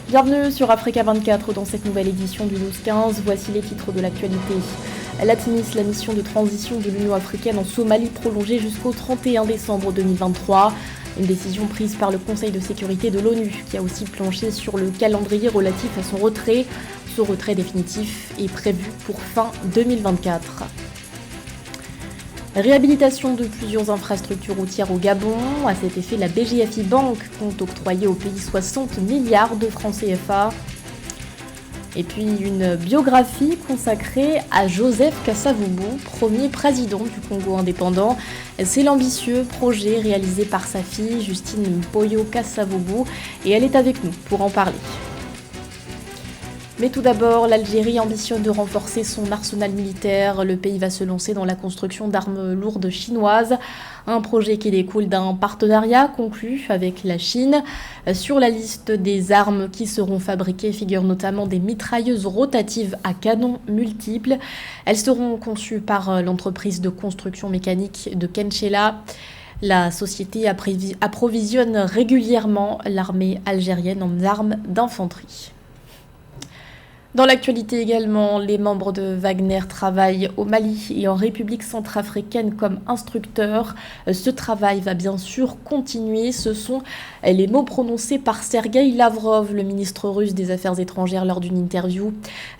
Bienvenue sur Africa 24 dans cette nouvelle édition du 12-15. Voici les titres de l'actualité. L'ATMIS, la mission de transition de l'Union africaine en Somalie, prolongée jusqu'au 31 décembre 2023. Une décision prise par le Conseil de sécurité de l'ONU qui a aussi planché sur le calendrier relatif à son retrait. Ce retrait définitif est prévu pour fin 2024. Réhabilitation de plusieurs infrastructures routières au Gabon. À cet effet, la BGFI Bank compte octroyer au pays 60 milliards de francs CFA. Et puis une biographie consacrée à Joseph Kasavubu, premier président du Congo indépendant. C'est l'ambitieux projet réalisé par sa fille Justine Mpoyo Kasavubu et elle est avec nous pour en parler. Mais tout d'abord, l'Algérie ambitionne de renforcer son arsenal militaire. Le pays va se lancer dans la construction d'armes lourdes chinoises, un projet qui découle d'un partenariat conclu avec la Chine. Sur la liste des armes qui seront fabriquées figurent notamment des mitrailleuses rotatives à canon multiples. Elles seront conçues par l'entreprise de construction mécanique de Kenchela. La société approvisionne régulièrement l'armée algérienne en armes d'infanterie. Dans l'actualité également, les membres de Wagner travaillent au Mali et en République centrafricaine comme instructeurs. Ce travail va bien sûr continuer. Ce sont les mots prononcés par Sergueï Lavrov, le ministre russe des Affaires étrangères, lors d'une interview.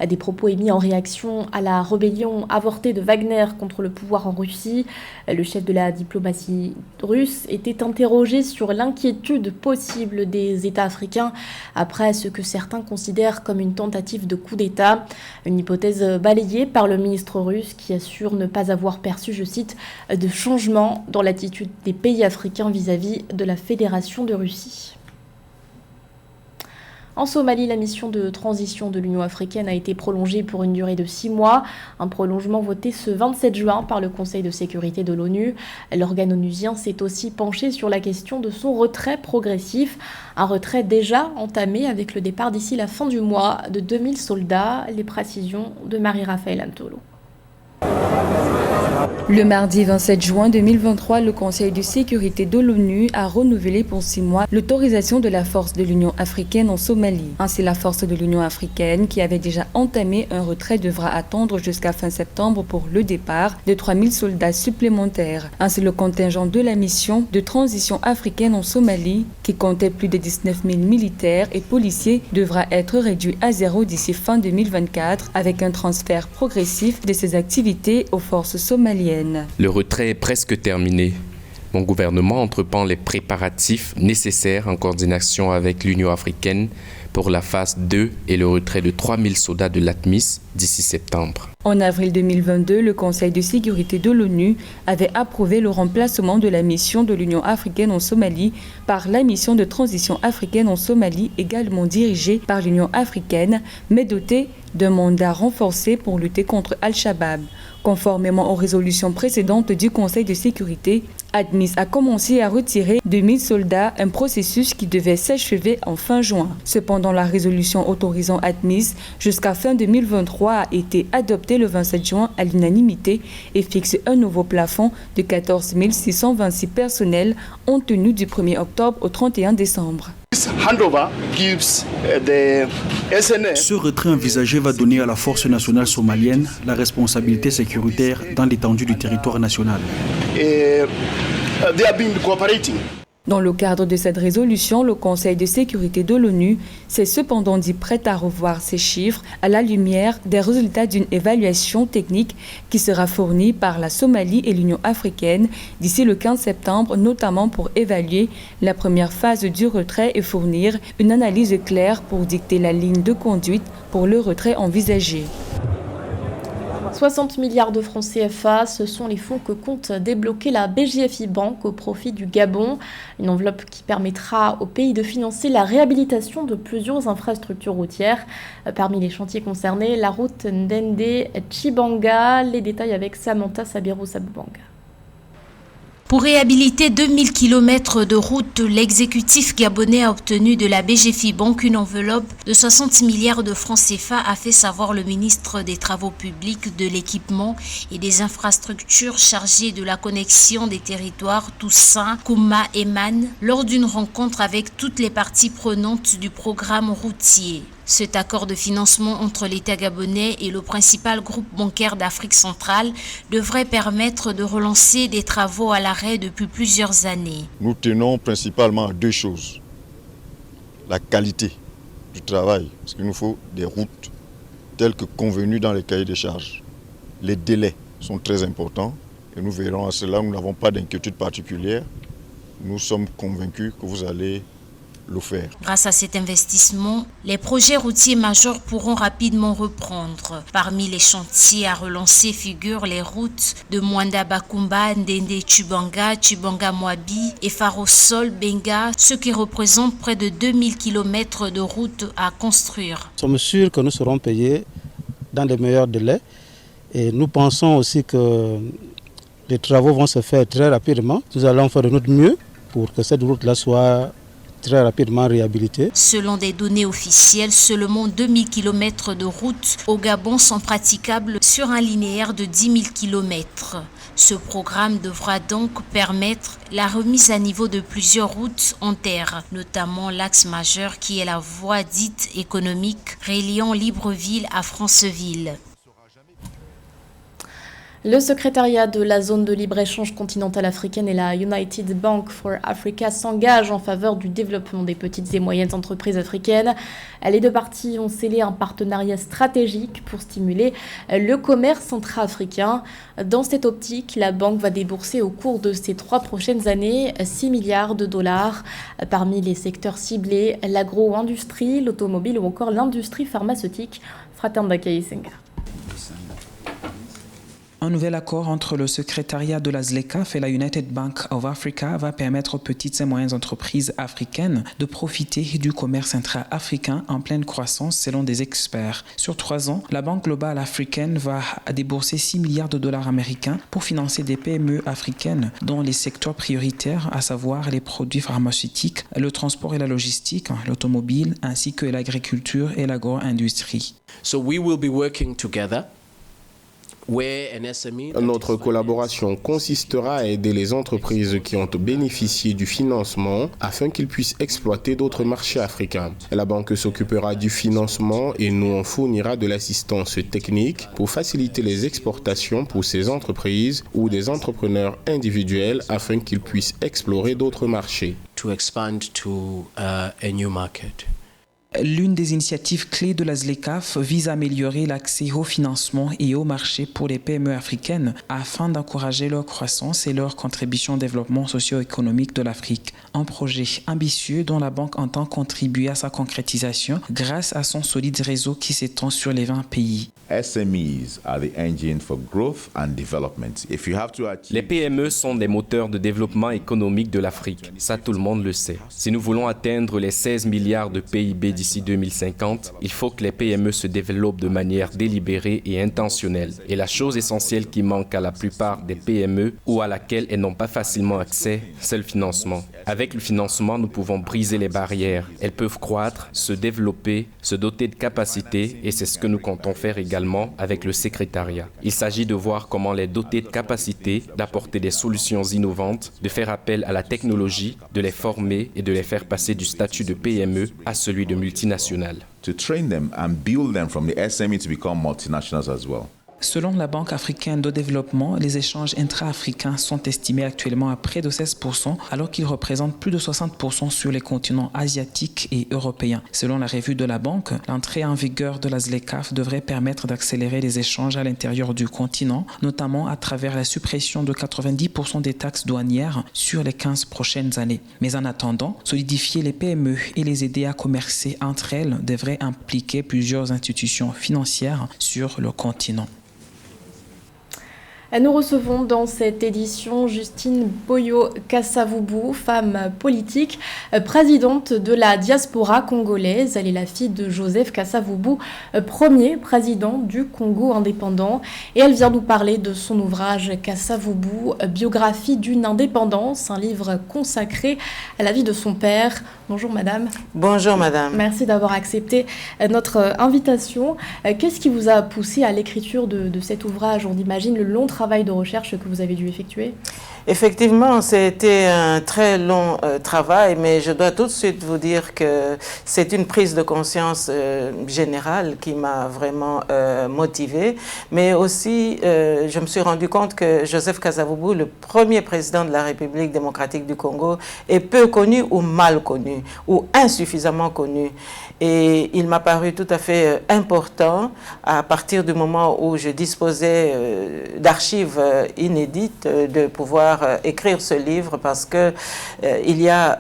Des propos émis en réaction à la rébellion avortée de Wagner contre le pouvoir en Russie. Le chef de la diplomatie russe était interrogé sur l'inquiétude possible des États africains après ce que certains considèrent comme une tentative de coup d'État, une hypothèse balayée par le ministre russe qui assure ne pas avoir perçu, je cite, de changement dans l'attitude des pays africains vis-à-vis de la Fédération de Russie. En Somalie, la mission de transition de l'Union africaine a été prolongée pour une durée de 6 mois, un prolongement voté ce 27 juin par le Conseil de sécurité de l'ONU. L'organe onusien s'est aussi penché sur la question de son retrait progressif, un retrait déjà entamé avec le départ d'ici la fin du mois de 2000 soldats. Les précisions de Marie-Raphaël Antolo. Le mardi 27 juin 2023, le Conseil de sécurité de l'ONU a renouvelé pour 6 mois l'autorisation de la force de l'Union africaine en Somalie. Ainsi, la force de l'Union africaine, qui avait déjà entamé un retrait, devra attendre jusqu'à fin septembre pour le départ de 3000 soldats supplémentaires. Ainsi, le contingent de la mission de transition africaine en Somalie, qui comptait plus de 19 000 militaires et policiers, devra être réduit à 0 d'ici fin 2024, avec un transfert progressif de ses activités aux forces somaliennes. Le retrait est presque terminé. Mon gouvernement entreprend les préparatifs nécessaires en coordination avec l'Union africaine pour la phase 2 et le retrait de 3000 soldats de l'ATMIS d'ici septembre. En avril 2022, le Conseil de sécurité de l'ONU avait approuvé le remplacement de la mission de l'Union africaine en Somalie par la mission de transition africaine en Somalie, également dirigée par l'Union africaine, mais dotée d'un mandat renforcé pour lutter contre Al-Shabaab. Conformément aux résolutions précédentes du Conseil de sécurité, ATMIS a commencé à retirer 2000 soldats, un processus qui devait s'achever en fin juin. Cependant, la résolution autorisant ATMIS jusqu'à fin 2023 a été adoptée le 27 juin à l'unanimité et fixe un nouveau plafond de 14 626 personnels en tenue du 1er octobre au 31 décembre. Ce retrait envisagé va donner à la force nationale somalienne la responsabilité sécuritaire dans l'étendue du territoire national. Dans le cadre de cette résolution, le Conseil de sécurité de l'ONU s'est cependant dit prêt à revoir ces chiffres à la lumière des résultats d'une évaluation technique qui sera fournie par la Somalie et l'Union africaine d'ici le 15 septembre, notamment pour évaluer la première phase du retrait et fournir une analyse claire pour dicter la ligne de conduite pour le retrait envisagé. 60 milliards de francs CFA, ce sont les fonds que compte débloquer la BGFI Bank au profit du Gabon. Une enveloppe qui permettra au pays de financer la réhabilitation de plusieurs infrastructures routières. Parmi les chantiers concernés, la route Ndende-Chibanga. Les détails avec Samantha Sabiro-Sabubanga. Pour réhabiliter 2000 km de route, l'exécutif gabonais a obtenu de la BGFIBank une enveloppe de 60 milliards de francs CFA, a fait savoir le ministre des Travaux publics, de l'Équipement et des Infrastructures chargé de la connexion des territoires, Toussaint Kouma Eman, lors d'une rencontre avec toutes les parties prenantes du programme routier. Cet accord de financement entre l'État gabonais et le principal groupe bancaire d'Afrique centrale devrait permettre de relancer des travaux à l'arrêt depuis plusieurs années. Nous tenons principalement à deux choses. La qualité du travail, parce qu'il nous faut des routes telles que convenues dans les cahiers des charges. Les délais sont très importants et nous verrons à cela, nous n'avons pas d'inquiétude particulière. Nous sommes convaincus que vous allez le faire. Grâce à cet investissement, les projets routiers majeurs pourront rapidement reprendre. Parmi les chantiers à relancer figurent les routes de Mwanda-Bakumba, Ndende-Tubanga, Tubanga-Moabi et Farosol-Benga, ce qui représente près de 2000 km de routes à construire. Nous sommes sûrs que nous serons payés dans les meilleurs délais et nous pensons aussi que les travaux vont se faire très rapidement. Nous allons faire de notre mieux pour que cette route-là soit très rapidement réhabilité. Selon des données officielles, seulement 2000 km de routes au Gabon sont praticables sur un linéaire de 10 000 km. Ce programme devra donc permettre la remise à niveau de plusieurs routes en terre, notamment l'axe majeur qui est la voie dite économique reliant Libreville à Franceville. Le secrétariat de la zone de libre-échange continentale africaine et la United Bank for Africa s'engagent en faveur du développement des petites et moyennes entreprises africaines. Les deux parties ont scellé un partenariat stratégique pour stimuler le commerce intra-africain. Dans cette optique, la banque va débourser au cours de ces 3 prochaines années 6 milliards de dollars. Parmi les secteurs ciblés, l'agro-industrie, l'automobile ou encore l'industrie pharmaceutique. Fratanda Kaisenga. Un nouvel accord entre le secrétariat de la ZLECAf et la United Bank of Africa va permettre aux petites et moyennes entreprises africaines de profiter du commerce intra-africain en pleine croissance selon des experts. Sur 3 ans, la Banque globale africaine va débourser 6 milliards de dollars américains pour financer des PME africaines dans les secteurs prioritaires, à savoir les produits pharmaceutiques, le transport et la logistique, l'automobile, ainsi que l'agriculture et l'agro-industrie. So we will be working together. Notre collaboration consistera à aider les entreprises qui ont bénéficié du financement afin qu'ils puissent exploiter d'autres marchés africains. La banque s'occupera du financement et nous en fournira de l'assistance technique pour faciliter les exportations pour ces entreprises ou des entrepreneurs individuels afin qu'ils puissent explorer d'autres marchés. To expand to a new market. L'une des initiatives clés de la ZLECAf vise à améliorer l'accès au financement et au marché pour les PME africaines afin d'encourager leur croissance et leur contribution au développement socio-économique de l'Afrique. Un projet ambitieux dont la banque entend contribuer à sa concrétisation grâce à son solide réseau qui s'étend sur les 20 pays. SMEs are the engine for growth and development. Les PME sont des moteurs de développement économique de l'Afrique. Ça, tout le monde le sait. Si nous voulons atteindre les 16 milliards de PIB d'ici 2050, il faut que les PME se développent de manière délibérée et intentionnelle. Et la chose essentielle qui manque à la plupart des PME ou à laquelle elles n'ont pas facilement accès, c'est le financement. Avec le financement, nous pouvons briser les barrières. Elles peuvent croître, se développer, se doter de capacités et c'est ce que nous comptons faire également avec le secrétariat. Il s'agit de voir comment les doter de capacités, d'apporter des solutions innovantes, de faire appel à la technologie, de les former et de les faire passer du statut de PME à celui de multinationale. To train them and build them from the SME to become multinationals as well. Selon la Banque africaine de développement, les échanges intra-africains sont estimés actuellement à près de 16%, alors qu'ils représentent plus de 60% sur les continents asiatiques et européens. Selon la revue de la Banque, l'entrée en vigueur de la ZLECAf devrait permettre d'accélérer les échanges à l'intérieur du continent, notamment à travers la suppression de 90% des taxes douanières sur les 15 prochaines années. Mais en attendant, solidifier les PME et les aider à commercer entre elles devrait impliquer plusieurs institutions financières sur le continent. Nous recevons dans cette édition Justine Boyo-Kasavubu, femme politique, présidente de la diaspora congolaise. Elle est la fille de Joseph Kasavubu, premier président du Congo indépendant. Et elle vient nous parler de son ouvrage Kasavubu, biographie d'une indépendance, un livre consacré à la vie de son père. Bonjour madame. Bonjour madame. Merci d'avoir accepté notre invitation. Qu'est-ce qui vous a poussé à l'écriture de cet ouvrage? On imagine le long travail de recherche que vous avez dû effectuer. Effectivement, c'était un très long travail, mais je dois tout de suite vous dire que c'est une prise de conscience générale qui m'a vraiment motivée. Mais aussi, je me suis rendu compte que Joseph Kasavubu, le premier président de la République démocratique du Congo, est peu connu ou mal connu, ou insuffisamment connu. Et il m'a paru tout à fait important, à partir du moment où je disposais d'archives inédites, de pouvoir écrire ce livre, parce que il y a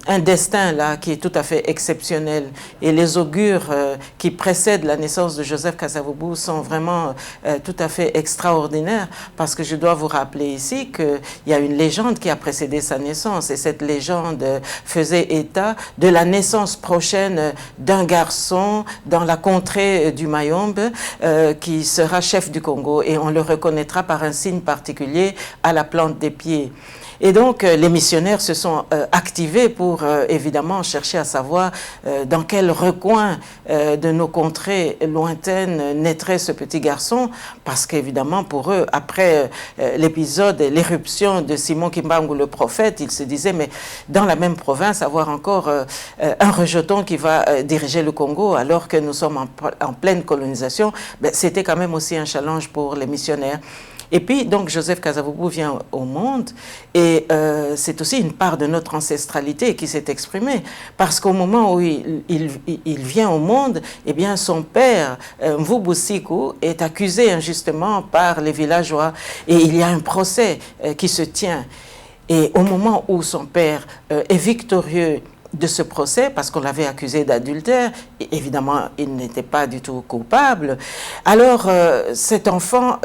un destin là qui est tout à fait exceptionnel, et les augures qui précèdent la naissance de Joseph Kasavubu sont vraiment tout à fait extraordinaires, parce que je dois vous rappeler ici qu'il y a une légende qui a précédé sa naissance, et cette légende faisait état de la naissance prochaine d'un garçon dans la contrée du Mayombe qui sera chef du Congo, et on le reconnaîtra par un signe particulier à la plante des pieds. Et donc, les missionnaires se sont activés pour, évidemment, chercher à savoir dans quel recoin de nos contrées lointaines naîtrait ce petit garçon, parce qu'évidemment, pour eux, après l'épisode, l'éruption de Simon Kimbangu, le prophète, ils se disaient, mais dans la même province, avoir encore un rejeton qui va diriger le Congo, alors que nous sommes en pleine colonisation, ben, c'était quand même aussi un challenge pour les missionnaires. Et puis, donc, Joseph Kasavubu vient au monde, et c'est aussi une part de notre ancestralité qui s'est exprimée, parce qu'au moment où il vient au monde, eh bien, son père, Mvubu Siku, est accusé injustement par les villageois, et il y a un procès qui se tient. Et au moment où son père est victorieux de ce procès, parce qu'on l'avait accusé d'adultère, évidemment, il n'était pas du tout coupable. Alors, cet enfant,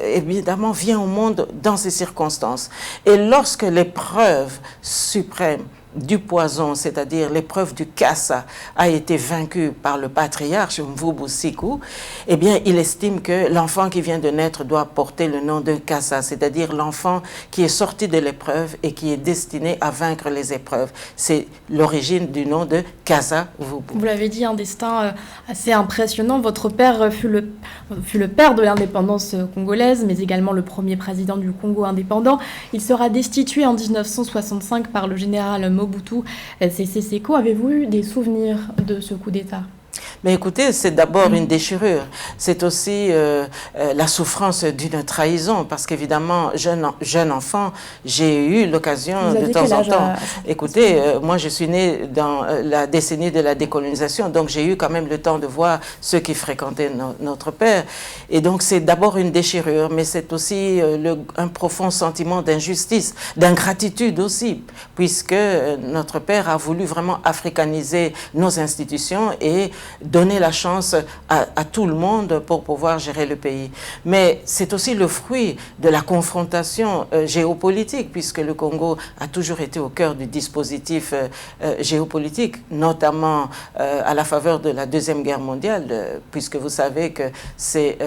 évidemment, vient au monde dans ces circonstances. Et lorsque l'épreuve suprême du poison, c'est-à-dire l'épreuve du Kassa, a été vaincue par le patriarche Mvubu Siku, eh bien, il estime que l'enfant qui vient de naître doit porter le nom d'un Kassa, c'est-à-dire l'enfant qui est sorti de l'épreuve et qui est destiné à vaincre les épreuves. C'est l'origine du nom de Kasavubu. Vous l'avez dit, un destin assez impressionnant. Votre père fut le père de l'indépendance congolaise, mais également le premier président du Congo indépendant. Il sera destitué en 1965 par le général Mobutu Sese Seko. Avez-vous eu des souvenirs de ce coup d'État? Mais écoutez, c'est d'abord une déchirure. C'est aussi la souffrance d'une trahison, parce qu'évidemment, jeune enfant, j'ai eu l'occasion de temps en temps. Écoutez, moi je suis née dans la décennie de la décolonisation, donc j'ai eu quand même le temps de voir ceux qui fréquentaient notre père. Et donc c'est d'abord une déchirure, mais c'est aussi un profond sentiment d'injustice, d'ingratitude aussi, puisque notre père a voulu vraiment africaniser nos institutions et donner la chance à tout le monde pour pouvoir gérer le pays. Mais c'est aussi le fruit de la confrontation géopolitique, puisque le Congo a toujours été au cœur du dispositif géopolitique, notamment à la faveur de la Deuxième Guerre mondiale, puisque vous savez que c'est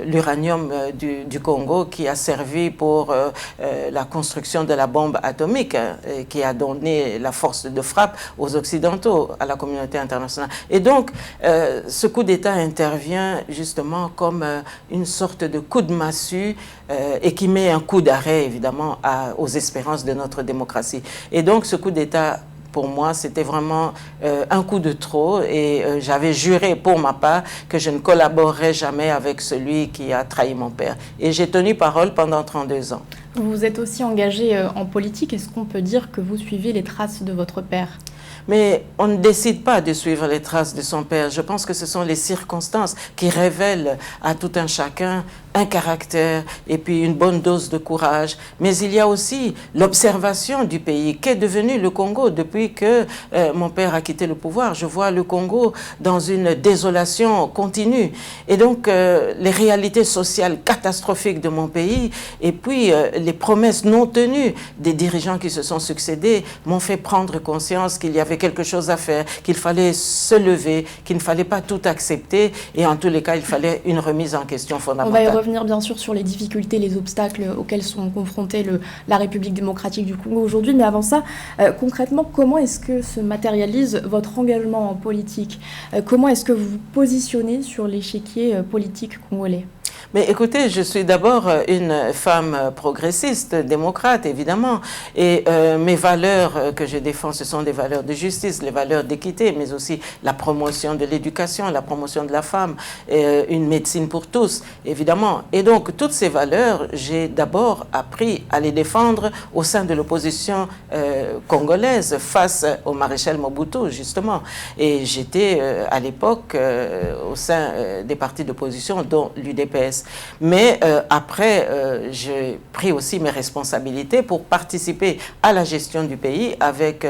l'uranium du Congo qui a servi pour la construction de la bombe atomique, qui a donné la force de frappe aux Occidentaux, à la communauté internationale. Et donc, ce coup d'État intervient justement comme une sorte de coup de massue et qui met un coup d'arrêt, évidemment, aux espérances de notre démocratie. Et donc, ce coup d'État, pour moi, c'était vraiment un coup de trop, et j'avais juré pour ma part que je ne collaborerais jamais avec celui qui a trahi mon père. Et j'ai tenu parole pendant 32 ans. Vous êtes aussi engagé en politique. Est-ce qu'on peut dire que vous suivez les traces de votre père ? Mais on ne décide pas de suivre les traces de son père. Je pense que ce sont les circonstances qui révèlent à tout un chacun un caractère et puis une bonne dose de courage. Mais il y a aussi l'observation du pays. Qu'est devenu le Congo depuis que mon père a quitté le pouvoir? Je vois le Congo dans une désolation continue. Et donc, les réalités sociales catastrophiques de mon pays et puis les promesses non tenues des dirigeants qui se sont succédés m'ont fait prendre conscience qu'il y avait quelque chose à faire, qu'il fallait se lever, qu'il ne fallait pas tout accepter et en tous les cas, il fallait une remise en question fondamentale. On va y revenir bien sûr sur les difficultés, les obstacles auxquels sont confrontés la République démocratique du Congo aujourd'hui, mais avant ça, concrètement, comment est-ce que se matérialise votre engagement en politique? Comment est-ce que vous vous positionnez sur l'échiquier politique congolais? Mais écoutez, je suis d'abord une femme progressiste, démocrate, évidemment. Et mes valeurs que je défends, ce sont des valeurs de justice, les valeurs d'équité, mais aussi la promotion de l'éducation, la promotion de la femme, une médecine pour tous, évidemment. Et donc, toutes ces valeurs, j'ai d'abord appris à les défendre au sein de l'opposition congolaise face au maréchal Mobutu, justement. Et j'étais à l'époque au sein des partis d'opposition, dont l'UDPS. Mais après, j'ai pris aussi mes responsabilités pour participer à la gestion du pays avec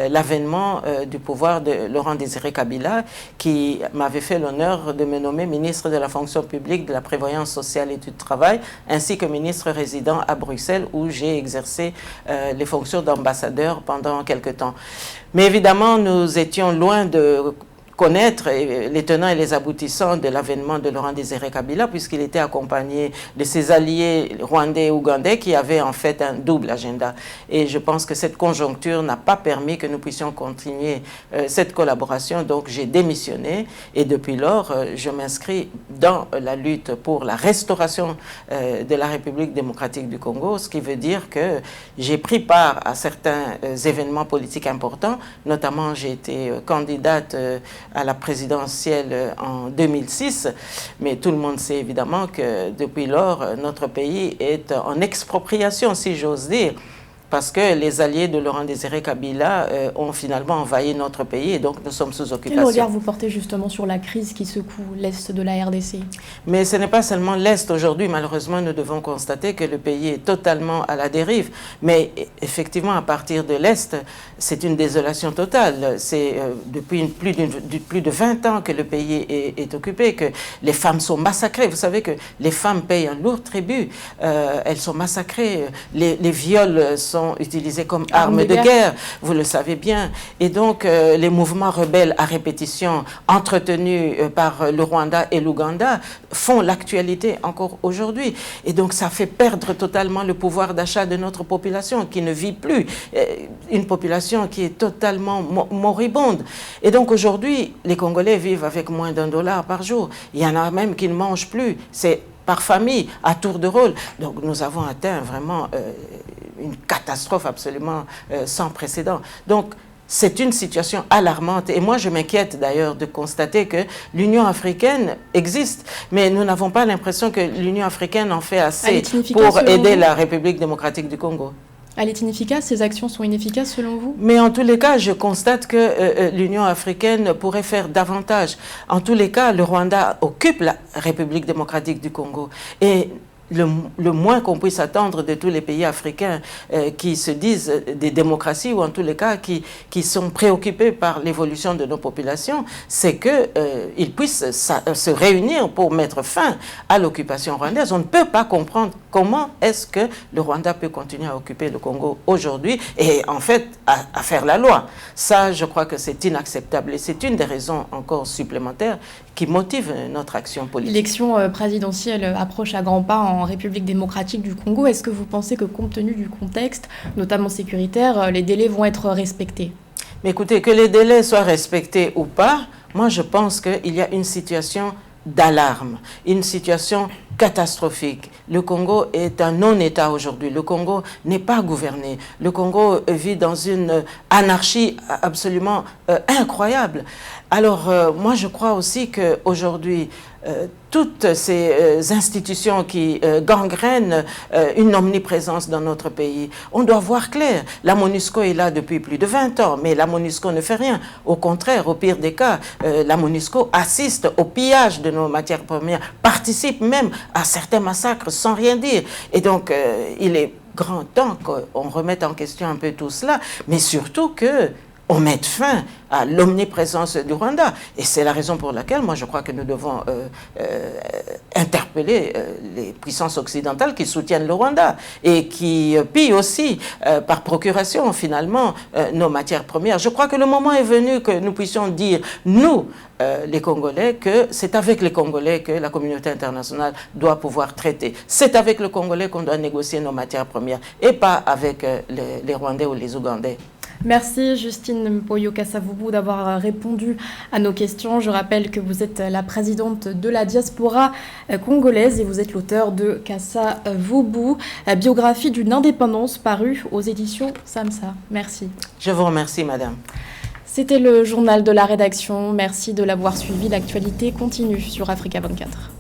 l'avènement du pouvoir de Laurent Désiré Kabila, qui m'avait fait l'honneur de me nommer ministre de la fonction publique, de la prévoyance sociale et du travail, ainsi que ministre résident à Bruxelles, où j'ai exercé les fonctions d'ambassadeur pendant quelque temps. Mais évidemment, nous étions loin de connaître les tenants et les aboutissants de l'avènement de Laurent Désiré Kabila, puisqu'il était accompagné de ses alliés rwandais et ougandais qui avaient en fait un double agenda. Et je pense que cette conjoncture n'a pas permis que nous puissions continuer cette collaboration. Donc j'ai démissionné et depuis lors, je m'inscris dans la lutte pour la restauration de la République démocratique du Congo, ce qui veut dire que j'ai pris part à certains événements politiques importants. Notamment, j'ai été candidate à la présidentielle en 2006, mais tout le monde sait évidemment que depuis lors, notre pays est en expropriation, si j'ose dire, parce que les alliés de Laurent Désiré Kabila ont finalement envahi notre pays et donc nous sommes sous occupation. Quel regard vous portez justement sur la crise qui secoue l'Est de la RDC? Mais ce n'est pas seulement l'Est aujourd'hui. Malheureusement, nous devons constater que le pays est totalement à la dérive. Mais effectivement, à partir de l'Est, c'est une désolation totale. C'est depuis plus de 20 ans que le pays est occupé, que les femmes sont massacrées. Vous savez que les femmes payent un lourd tribut. Elles sont massacrées. Les viols sont utilisés comme armes de guerre, vous le savez bien. Et donc, les mouvements rebelles à répétition entretenus par le Rwanda et l'Ouganda font l'actualité encore aujourd'hui. Et donc, ça fait perdre totalement le pouvoir d'achat de notre population qui ne vit plus. Une population qui est totalement moribonde. Et donc, aujourd'hui, les Congolais vivent avec moins d'$1 par jour. Il y en a même qui ne mangent plus. C'est par famille, à tour de rôle. Donc, nous avons atteint vraiment une catastrophe absolument sans précédent. Donc, c'est une situation alarmante. Et moi, je m'inquiète d'ailleurs de constater que l'Union africaine existe. Mais nous n'avons pas l'impression que l'Union africaine en fait assez pour aider la République démocratique du Congo. Elle est inefficace? Ces actions sont inefficaces selon vous? Mais en tous les cas, je constate que l'Union africaine pourrait faire davantage. En tous les cas, le Rwanda occupe la République démocratique du Congo. Et le moins qu'on puisse attendre de tous les pays africains qui se disent des démocraties ou en tous les cas qui sont préoccupés par l'évolution de nos populations, c'est qu'ils puissent se réunir pour mettre fin à l'occupation rwandaise. On ne peut pas comprendre comment est-ce que le Rwanda peut continuer à occuper le Congo aujourd'hui et en fait à faire la loi. Ça, je crois que c'est inacceptable et c'est une des raisons encore supplémentaires qui motive notre action politique. L'élection présidentielle approche à grands pas en République démocratique du Congo. Est-ce que vous pensez que compte tenu du contexte, notamment sécuritaire, les délais vont être respectés? Mais écoutez, que les délais soient respectés ou pas, moi je pense qu'il y a une situation d'alarme, une situation catastrophique. Le Congo est un non-État aujourd'hui. Le Congo n'est pas gouverné. Le Congo vit dans une anarchie absolument incroyable. Alors, moi, je crois aussi qu'aujourd'hui, toutes ces institutions qui gangrènent une omniprésence dans notre pays, on doit voir clair. La MONUSCO est là depuis plus de 20 ans, mais la MONUSCO ne fait rien. Au contraire, au pire des cas, la MONUSCO assiste au pillage de nos matières premières, participe même à certains massacres sans rien dire. Et donc, il est grand temps qu'on remette en question un peu tout cela, mais surtout qu'on mette fin à l'omniprésence du Rwanda. Et c'est la raison pour laquelle, moi, je crois que nous devons interpeller les puissances occidentales qui soutiennent le Rwanda et qui pillent aussi, par procuration, finalement, nos matières premières. Je crois que le moment est venu que nous puissions dire, nous, les Congolais, que c'est avec les Congolais que la communauté internationale doit pouvoir traiter. C'est avec le Congolais qu'on doit négocier nos matières premières et pas avec les Rwandais ou les Ougandais. Merci Justine Mpoyo Kassavubu d'avoir répondu à nos questions. Je rappelle que vous êtes la présidente de la diaspora congolaise et vous êtes l'auteur de Kassavubu, biographie d'une indépendance parue aux éditions Samsa. Merci. Je vous remercie, madame. C'était le journal de la rédaction. Merci de l'avoir suivi. L'actualité continue sur Africa 24.